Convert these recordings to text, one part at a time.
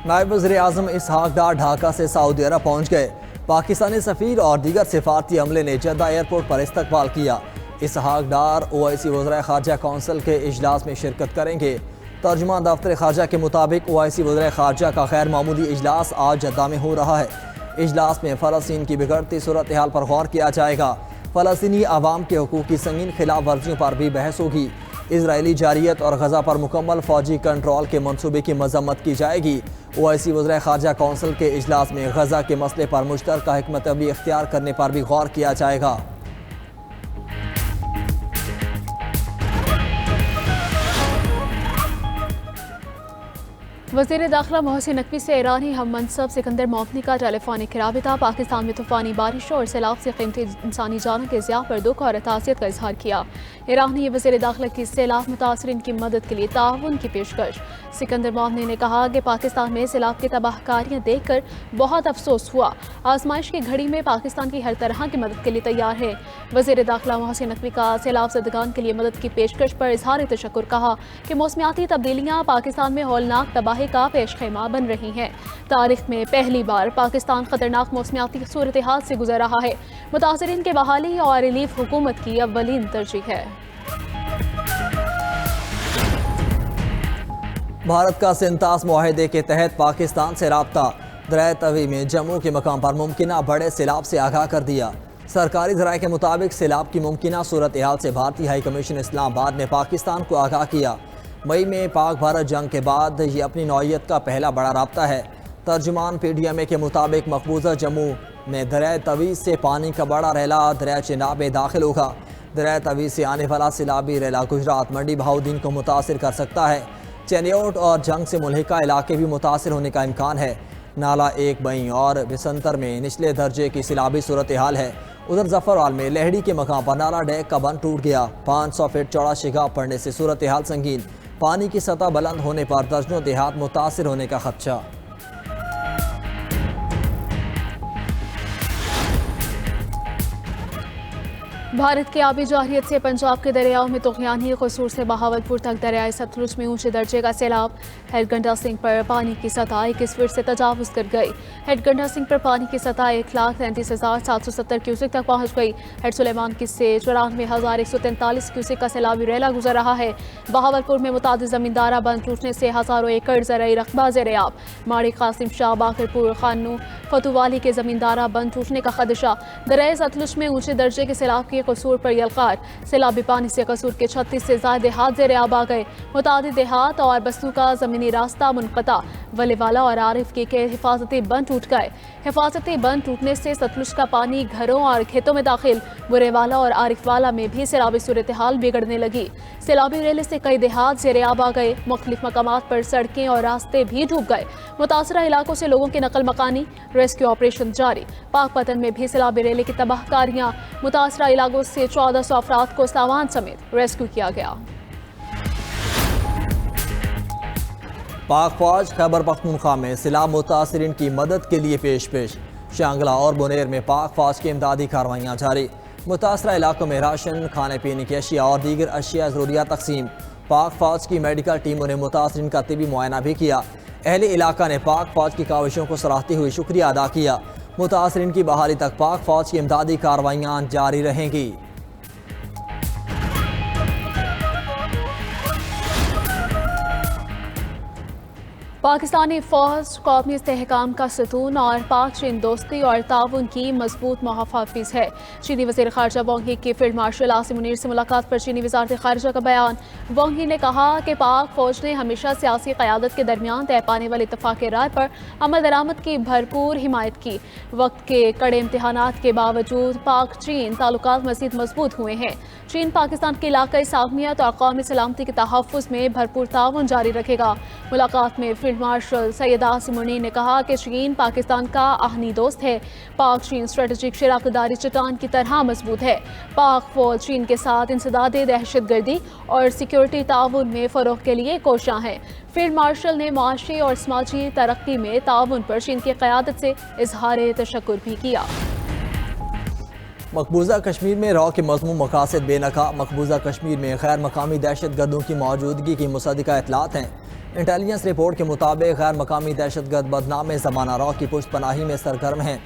نائب وزیر اعظم اسحاق ڈار ڈھاکہ سے سعودی عرب پہنچ گئے۔ پاکستانی سفیر اور دیگر سفارتی عملے نے جدہ ایئرپورٹ پر استقبال کیا۔ اسحاق ڈار OIC وزرائے خارجہ کونسل کے اجلاس میں شرکت کریں گے۔ ترجمان دفتر خارجہ کے مطابق OIC وزرائے خارجہ کا غیر معمولی اجلاس آج جدہ میں ہو رہا ہے۔ اجلاس میں فلسطین کی بگڑتی صورتحال پر غور کیا جائے گا۔ فلسطینی عوام کے حقوق کی سنگین خلاف ورزیوں پر بھی بحث ہوگی۔ اسرائیلی جارحیت اور غزہ پر مکمل فوجی کنٹرول کے منصوبے کی مذمت کی جائے گی۔ OIC وزرائے خارجہ کونسل کے اجلاس میں غزہ کے مسئلے پر مشترکہ حکمت عملی اختیار کرنے پر بھی غور کیا جائے گا۔ وزیر داخلہ محسن نقوی سے ایرانی ہم منصب سکندر مومنی کا ٹیلی فونک رابطہ۔ پاکستان میں طوفانی بارشوں اور سیلاب سے قیمتی انسانی جانوں کے ضیاع پر دکھ اور تعزیت کا اظہار کیا۔ ایرانی وزیر داخلہ کی سیلاب متاثرین کی مدد کے لیے تعاون کی پیشکش۔ سکندر مومنی نے کہا کہ پاکستان میں سیلاب کی تباہ کاریاں دیکھ کر بہت افسوس ہوا۔ آزمائش کی گھڑی میں پاکستان کی ہر طرح کی مدد کے لیے تیار ہے۔ وزیر داخلہ محسن نقوی کا سیلاب زدگان کے لیے مدد کی پیشکش پر اظہار تشکر کہا کہ موسمیاتی تبدیلیاں پاکستان میں ہولناک تباہی کا پیش خیمہ بن رہی ہیں۔ تاریخ میں پہلی بار پاکستان خطرناک موسمیاتی صورتحال سے گزر رہا ہے۔ متاثرین کے بحالی اور ریلیف حکومت کی اولین ترجیح ہے۔ بھارت کا سنتاس معاہدے کے تحت پاکستان سے رابطہ۔ دریائے توی میں جموں کے مقام پر ممکنہ بڑے سیلاب سے آگاہ کر دیا۔ سرکاری ذرائع کے مطابق سیلاب کی ممکنہ صورتحال سے بھارتی ہائی کمیشن اسلام آباد نے پاکستان کو آگاہ کیا۔ مئی میں پاک بھارت جنگ کے بعد یہ اپنی نوعیت کا پہلا بڑا رابطہ ہے۔ ترجمان PDMA کے مطابق مقبوضہ جموں میں دریائے توی سے پانی کا بڑا ریلا دریائے چناب میں داخل ہوگا۔ دریائے توی سے آنے والا سیلابی ریلا گجرات منڈی بہاؤدین کو متاثر کر سکتا ہے۔ چینیوٹ اور جنگ سے ملحقہ علاقے بھی متاثر ہونے کا امکان ہے۔ نالا 1 بئی اور بسنتر میں نچلے درجے کی سیلابی صورتحال ہے۔ ادھر ظفرآل میں لہڑی کے مقام پر نالا ڈیک کا بند ٹوٹ گیا۔ 500 فٹ چوڑا شگاف پڑنے سے صورتحال سنگین۔ پانی کی سطح بلند ہونے پر درجنوں دیہات متاثر ہونے کا خدشہ۔ بھارت کی آبی جارحیت سے پنجاب کے دریاؤں میں طغیانی قصور سے بہاولپور تک دریائے ستلج میں اونچے درجے کا سیلاب۔ ہیڈ گنڈا سنگھ پر پانی کی سطح 21 فٹ سے تجاوز کر گئی۔ ہیڈ گنڈا سنگھ پر پانی کی سطح 1,33,770 کیوسک تک پہنچ گئی۔ ہیڈ سلیمان کی سے 94,143 کیوسک کا سیلابی ریلا گزر رہا ہے۔ بہاولپور میں متعدد زمیندارہ بند ٹوٹنے سے ہزاروں ایکڑ زرعی رقبہ زیر آب۔ ماڑی قاسم شاہ باقرپور خانو فتووالی کے زمیندارہ بند ٹوٹنے کا خدشہ۔ دریائے ستلج میں اونچے درجے کے سیلاب کی قصور پر یلغار۔ سیلابی پانی سے قصور کے 36 سے زائد دیہات زیر آب آ گئے۔ متعدد دیہات اور بستیوں کا زمینی راستہ منقطع۔ ولی والا اور عارف کی کے حفاظتی بند ٹوٹ گئے۔ حفاظتی بند ٹوٹنے سے ستلج کا پانی گھروں اور کھیتوں میں داخل۔ برے والا اور عارف والا میں بھی سیلابی صورتحال بگڑنے لگی۔ سیلابی ریلے سے کئی دیہات زیر آب آ گئے۔ مختلف مقامات پر سڑکیں اور راستے بھی ڈوب گئے۔ متاثرہ علاقوں سے لوگوں کی نقل مکانی، ریسکیو آپریشن جاری۔ پاک پتن میں بھی سیلابی ریلے کی تباہ کاریاں۔ متاثرہ علاقوں سے 1400 افراد کو سامان سمیت ریسکیو کیا گیا۔ پاک فوج خیبر پختونخوا میں سیلاب متاثرین کی مدد کے لیے پیش شانگلہ اور بنیر میں پاک فوج کی امدادی کارروائیاں جاری۔ متاثرہ علاقوں میں راشن، کھانے پینے کی اشیاء اور دیگر اشیاء ضروریات تقسیم۔ پاک فوج کی میڈیکل ٹیموں نے متاثرین کا طبی معائنہ بھی کیا۔ اہل علاقہ نے پاک فوج کی کاوشوں کو سراہتے ہوئے شکریہ ادا کیا۔ متاثرین کی بحالی تک پاک فوج کی امدادی کارروائیاں جاری رہیں گی۔ پاکستانی فوج قومی استحکام کا ستون اور پاک چین دوستی اور تعاون کی مضبوط محافظ ہے۔ چینی وزیر خارجہ وانگ ہی کی فیلڈ مارشل عاصم منیر سے ملاقات پر چینی وزارت خارجہ کا بیان۔ وانگ ہی نے کہا کہ پاک فوج نے ہمیشہ سیاسی قیادت کے درمیان طے پانے والے اتفاق رائے پر عمل درآمد کی بھرپور حمایت کی۔ وقت کے کڑے امتحانات کے باوجود پاک چین تعلقات مزید مضبوط ہوئے ہیں۔ چین پاکستان کی علاقائی سالمیت اور قومی سلامتی کے تحفظ میں بھرپور تعاون جاری رکھے گا۔ ملاقات میں فیلڈ مارشل سید عاصم منیر نے کہا کہ چین پاکستان کا آہنی دوست ہے۔ پاک چین اسٹریٹجک شراکت داری چٹان کی طرح مضبوط ہے۔ پاک فوج چین کے ساتھ انسداد دہشت گردی اور سیکیورٹی تعاون میں فروغ کے لیے کوشاں ہے۔ فیلڈ مارشل نے معاشی اور سماجی ترقی میں تعاون پر چین کی قیادت سے اظہار تشکر بھی کیا۔ مقبوضہ کشمیر میں رو کے مضمون مقاصد بے نقاب۔ مقبوضہ کشمیر میں غیر مقامی دہشت گردوں کی موجودگی کی مصدقہ اطلاعات ہیں۔ انٹیلیجنس رپورٹ کے مطابق غیر مقامی دہشت گرد بدنام زمانہ رو کی پشت پناہی میں سرگرم ہیں۔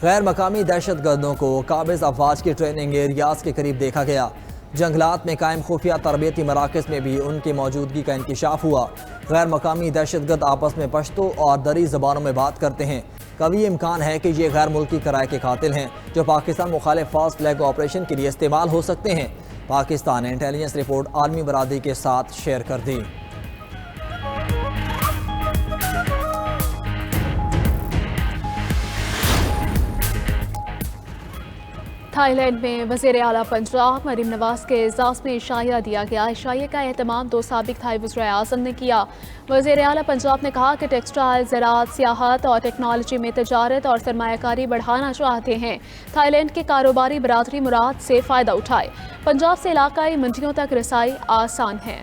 غیر مقامی دہشت گردوں کو قابض افواج کی ٹریننگ ایریاز کے قریب دیکھا گیا۔ جنگلات میں قائم خفیہ تربیتی مراکز میں بھی ان کی موجودگی کا انکشاف ہوا۔ غیر مقامی دہشت گرد آپس میں پشتو اور دری زبانوں میں بات کرتے ہیں۔ قوی امکان ہے کہ یہ غیر ملکی کرائے کے قاتل ہیں جو پاکستان مخالف فاسٹ فلیگ آپریشن کے لیے استعمال ہو سکتے ہیں۔ پاکستان نے انٹیلیجنس رپورٹ عالمی برادری کے ساتھ شیئر کر دی۔ تھائی لینڈ میں وزیر اعلیٰ پنجاب مریم نواز کے اعزاز میں عشائیہ دیا گیا۔ عشائیہ کا اہتمام 2 سابق تھائی وزراء اعظم نے کیا۔ وزیر اعلیٰ پنجاب نے کہا کہ ٹیکسٹائل، زراعت، سیاحت اور ٹیکنالوجی میں تجارت اور سرمایہ کاری بڑھانا چاہتے ہیں۔ تھائی لینڈ کی کاروباری برادری مراد سے فائدہ اٹھائے۔ پنجاب سے علاقائی منڈیوں تک رسائی آسان ہے۔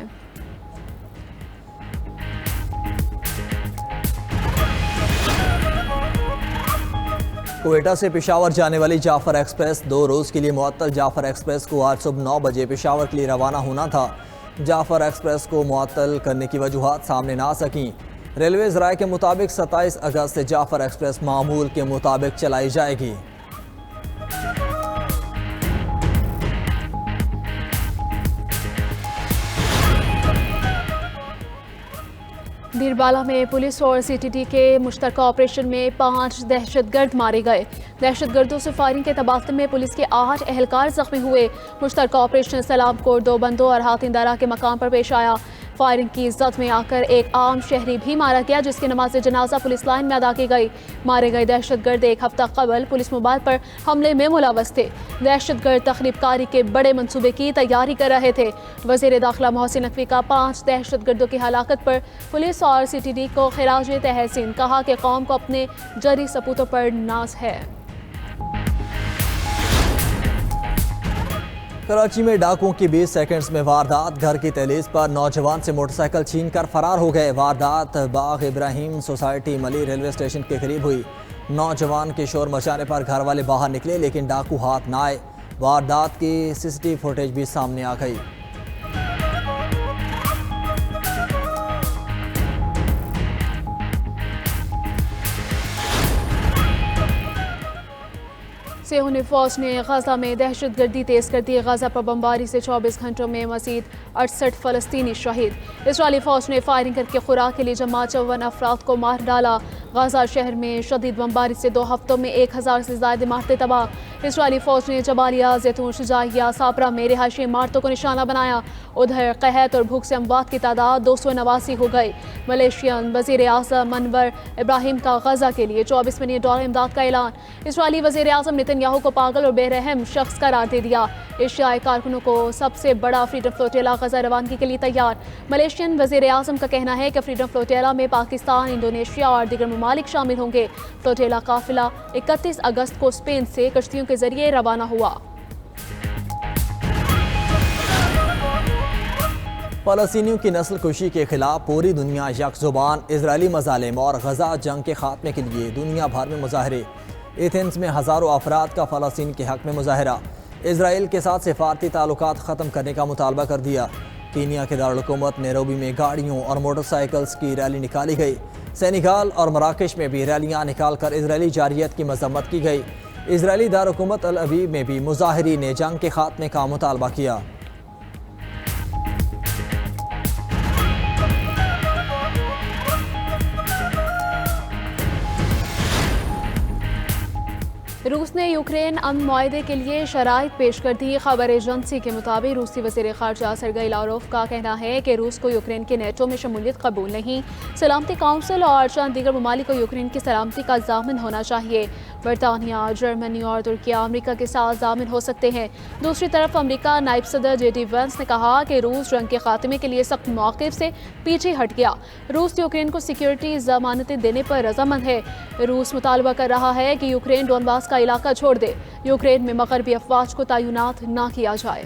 کوئٹہ سے پشاور جانے والی جعفر ایکسپریس 2 روز کے لیے معطل۔ جعفر ایکسپریس کو آج صبح 9 بجے پشاور کے لیے روانہ ہونا تھا۔ جعفر ایکسپریس کو معطل کرنے کی وجوہات سامنے نہ آ سکیں۔ ریلوے ذرائع کے مطابق 27 اگست سے جعفر ایکسپریس معمول کے مطابق چلائی جائے گی۔ دیربالا میں پولیس اور سی ٹی ٹی کے مشترکہ آپریشن میں 5 دہشت گرد مارے گئے۔ دہشت گردوں سے فائرنگ کے تبادلے میں پولیس کے 8 اہلکار زخمی ہوئے۔ مشترکہ آپریشن سلام کوٹ، دوبندو اور ہاتھین دارا کے مقام پر پیش آیا۔ فائرنگ کی زد میں آ کر ایک عام شہری بھی مارا گیا جس کی نماز جنازہ پولیس لائن میں ادا کی گئی۔ مارے گئے دہشت گرد 1 ہفتہ قبل پولیس موبائل پر حملے میں ملوث تھے۔ دہشت گرد تخریب کاری کے بڑے منصوبے کی تیاری کر رہے تھے۔ وزیر داخلہ محسن نقوی کا 5 دہشت گردوں کی ہلاکت پر پولیس اور سی ٹی ڈی کو خراج تحسین، کہا کہ قوم کو اپنے جری سپوتوں پر ناز ہے۔ کراچی میں ڈاکوؤں کی 20 سیکنڈز میں واردات۔ گھر کی دہلیز پر نوجوان سے موٹر سائیکل چھین کر فرار ہو گئے۔ واردات باغ ابراہیم سوسائٹی ملی ریلوے اسٹیشن کے قریب ہوئی۔ نوجوان کے شور مچانے پر گھر والے باہر نکلے لیکن ڈاکو ہاتھ نہ آئے۔ واردات کی سی سی ٹی وی فوٹیج بھی سامنے آ گئی۔ صہیونی فوج نے غزہ میں دہشت گردی تیز کر دی۔ غزہ پر بمباری سے 24 گھنٹوں میں مزید 68 فلسطینی شہید۔ اسرائیلی فوج نے فائرنگ کر کے خوراک کے لیے جمع 54 افراد کو مار ڈالا۔ غزہ شہر میں شدید بمباری سے 2 ہفتوں میں 1000 سے زائد عمارتیں تباہ۔ اسرائیلی فوج نے جبالیہ، زیتون، شجاعیہ، صابرہ میں رہائشی عمارتوں کو نشانہ بنایا۔ ادھر قحط اور بھوک سے اموات کی تعداد 289 ہو گئی۔ ملیشین وزیر اعظم انور ابراہیم کا غزہ کے لیے $24 ملین امداد کا اعلان۔ اسرائیلی وزیر اعظم نیتن یاہو کو پاگل اور بے رحم شخص قرار دے دیا۔ ایشیائی کارکنوں کو سب سے بڑا فریڈم فلوٹیلا غزہ روانگی کے لیے تیار۔ ملیشین وزیر اعظم کا کہنا ہے کہ فریڈم فلوٹیلا میں پاکستان، انڈونیشیا اور دیگر ممالک شامل ہوں گے۔ فلوٹیلا قافلہ 31 اگست کو اسپین سے کشتیوں کے ذریعے روانہ ہوا۔ فلسطینیوں کی نسل کشی کے خلاف پوری دنیا یک زبان۔ اسرائیلی مظالم اور غزہ جنگ کے خاتمے کے لیے دنیا بھر میں مظاہرے۔ ایتھنز میں ہزاروں افراد کا فلسطین کے حق میں مظاہرہ۔ اسرائیل کے ساتھ سفارتی تعلقات ختم کرنے کا مطالبہ کر دیا۔ کینیا کے دارالحکومت نیروبی میں گاڑیوں اور موٹر سائیکلز کی ریلی نکالی گئی۔ سینیگال اور مراکش میں بھی ریلیاں نکال کر اسرائیلی جارحیت کی مذمت کی گئی۔ اسرائیلی دارالحکومت تل ابیب میں بھی مظاہرین نے جنگ کے خاتمے کا مطالبہ کیا۔ روس نے یوکرین امن معاہدے کے لیے شرائط پیش کر دی۔ خبر ایجنسی کے مطابق روسی وزیر خارجہ سرگئی لاروف کا کہنا ہے کہ روس کو یوکرین کے نیٹو میں شمولیت قبول نہیں۔ سلامتی کونسل اور چند دیگر ممالک کو یوکرین کی سلامتی کا ضامن ہونا چاہیے۔ برطانیہ، جرمنی اور ترکیہ امریکہ کے ساتھ ضامن ہو سکتے ہیں۔ دوسری طرف امریکہ نائب صدر جے ڈی وینس نے کہا کہ روس جنگ کے خاتمے کے لیے سخت موقف سے پیچھے ہٹ گیا۔ روس یوکرین کو سیکیورٹی ضمانتیں دینے پر رضامند ہے۔ روس مطالبہ کر رہا ہے کہ یوکرین ڈونباس کا علاقہ چھوڑ دے۔ یوکرین میں مغربی افواج کو تعینات نہ کیا جائے۔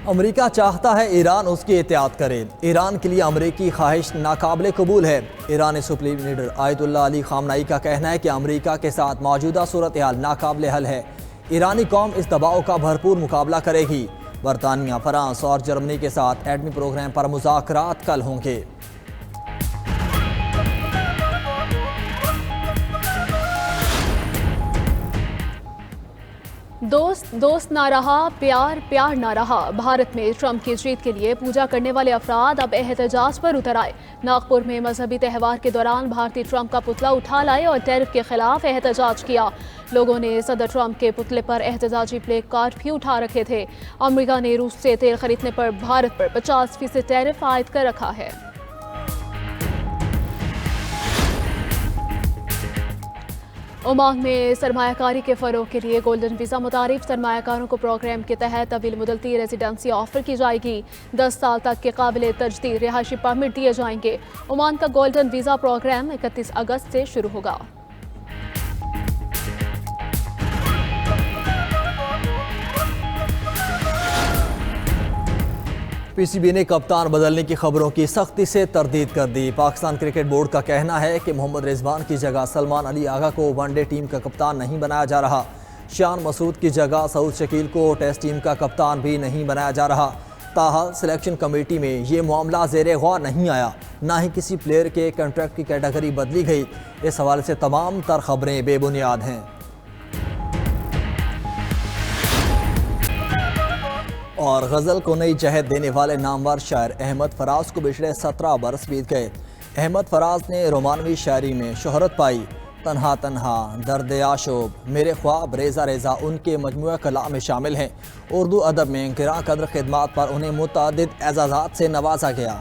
امریکہ چاہتا ہے ایران اس کی اطاعت کرے۔ ایران کے لیے امریکی خواہش ناقابل قبول ہے۔ ایرانی سپریم لیڈر آیت اللہ علی خامنئی کا کہنا ہے کہ امریکہ کے ساتھ موجودہ صورتحال ناقابل حل ہے۔ ایرانی قوم اس دباؤ کا بھرپور مقابلہ کرے گی۔ برطانیہ، فرانس اور جرمنی کے ساتھ ایٹمی پروگرام پر مذاکرات کل ہوں گے۔ دوست نہ رہا، پیار نہ رہا۔ بھارت میں ٹرمپ کی جیت کے لیے پوجا کرنے والے افراد اب احتجاج پر اتر آئے۔ ناگپور میں مذہبی تہوار کے دوران بھارتی ٹرمپ کا پتلا اٹھا لائے اور ٹیرف کے خلاف احتجاج کیا۔ لوگوں نے صدر ٹرمپ کے پتلے پر احتجاجی پلے کارڈ بھی اٹھا رکھے تھے۔ امریکہ نے روس سے تیل خریدنے پر بھارت پر 50% ٹیرف عائد کر رکھا ہے۔ عمان میں سرمایہ کاری کے فروغ کے لیے گولڈن ویزا متعارف سرمایہ کاروں کو پروگرام کے تحت طویل مدتی ریزیڈنسی آفر کی جائے گی۔ 10 سال تک کے قابل تجدید رہائشی پرمٹ دیے جائیں گے۔ عمان کا گولڈن ویزا پروگرام 31 اگست سے شروع ہوگا۔ پی سی بی نے کپتان بدلنے کی خبروں کی سختی سے تردید کر دی۔ پاکستان کرکٹ بورڈ کا کہنا ہے کہ محمد رضوان کی جگہ سلمان علی آغا کو ون ڈے ٹیم کا کپتان نہیں بنایا جا رہا۔ شان مسعود کی جگہ سعود شکیل کو ٹیسٹ ٹیم کا کپتان بھی نہیں بنایا جا رہا۔ تاحال سلیکشن کمیٹی میں یہ معاملہ زیر غور نہیں آیا، نہ ہی کسی پلیئر کے کنٹریکٹ کی کیٹیگری بدلی گئی۔ اس حوالے سے تمام تر خبریں بے بنیاد ہیں۔ اور غزل کو نئی جہت دینے والے نامور شاعر احمد فراز کو پچھلے 17 برس بیت گئے۔ احمد فراز نے رومانوی شاعری میں شہرت پائی۔ تنہا تنہا، درد آشوب، میرے خواب، ریزہ ریزہ ان کے مجموعہ کلام میں شامل ہیں۔ اردو ادب میں گراں قدر خدمات پر انہیں متعدد اعزازات سے نوازا گیا۔